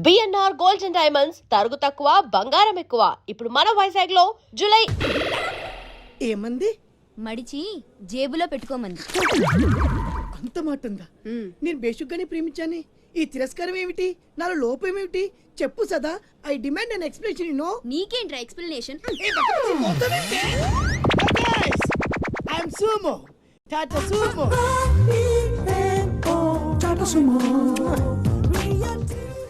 BNR gold and diamonds తరుగు తక్కువ బంగారం ఎక్కువ. ఇప్పుడు మన వైజాగ్ లో జూలై ఏమంది మడిచి జేబులో పెట్టుకోమంది. అంత మాట ఉందా? నేను బేషుగ్గానే ప్రేమించాను. ఈ తిరస్కారం ఏమిటి? నాలో లోపం ఏమిటి? చెప్పు Sada. I demand an explanation. No నీకేంట్రా explanation? I'm Sumo Tata Sumo.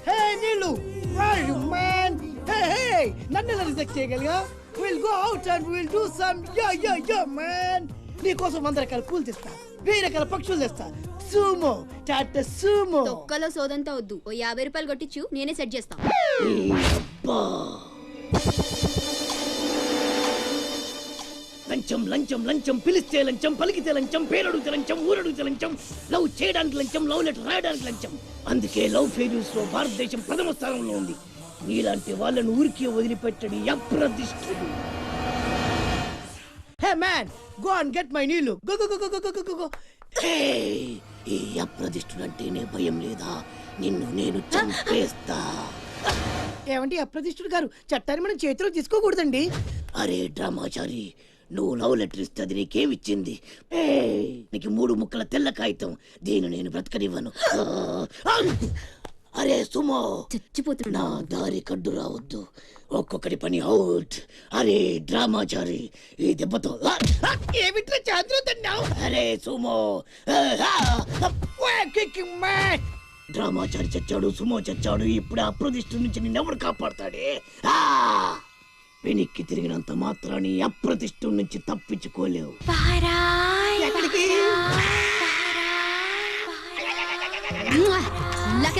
Hey Neelu, where are you man? Hey, నన్ను ఎలా రిజెక్ట్ చేయగలిగా? We'll go out and we'll do some yeah man. నీకోసం 100 రకాల పూలు తెస్తా, 1000 రకాల పక్షులు తెస్తా. Sumo Tata Sumo. తొక్కలో సోదంతా వద్దు. ఓ 50 రూపాయలు కొట్టించు, నేనే సెట్ చేస్తా. లంచం లంచం లంచం, పిలిస్తే లంచం, పలికితే లంచం, పేరడుగుతే లంచం, ఊరడుగుతే లంచం, లవ్ చేయడానికి లంచం, లవ్ లెటర్ రాయడానికి లంచం. అందుకే లవ్ ఫెయిల్యూర్స్ లో భారతదేశం ప్రథమ స్థానంలో ఉంది. నీలాంటి వాళ్ళను ఊరికి వదిలిపెట్టడి అప్రదిష్టుడు. Hey man, go and get my నీళ్ళు. Go. ఈ అప్రదిష్టుడు అంటేనే భయం లేదా? నిన్ను నేను చంపేస్తా. ఏమండి అప్రదిష్టుడు గారు, చట్టాన్ని మనం చేతిలో తీసుకోకూడదండి. అరే డ్రామాచారి, నువ్వు లవ్ లెటర్ ఇస్తే అది నీకేమిచ్చింది? నీకు 3 ముక్కల తెల్ల కాగితం. దీన్ని నేను బ్రతకనివ్వను. అరే సుమో, చచ్చిపోతున్నా. నా దారి కడ్డు రావద్దు. ఒక్కొక్కటి పని అవుట్. అరే డ్రామాచారి, ఈ దెబ్బతో ఏమిట్రా చాంద్రోతున్నావు? అరే సుమో, డ్రామాచారి చచ్చాడు, సుమో చచ్చాడు. ఇప్పుడు అప్రదిష్టు నుంచి నిన్నెవడు కాపాడతాడే? వెనక్కి తిరిగినంత మాత్రాన్ని అప్రతిష్ఠ నుంచి తప్పించుకోలేవు. లక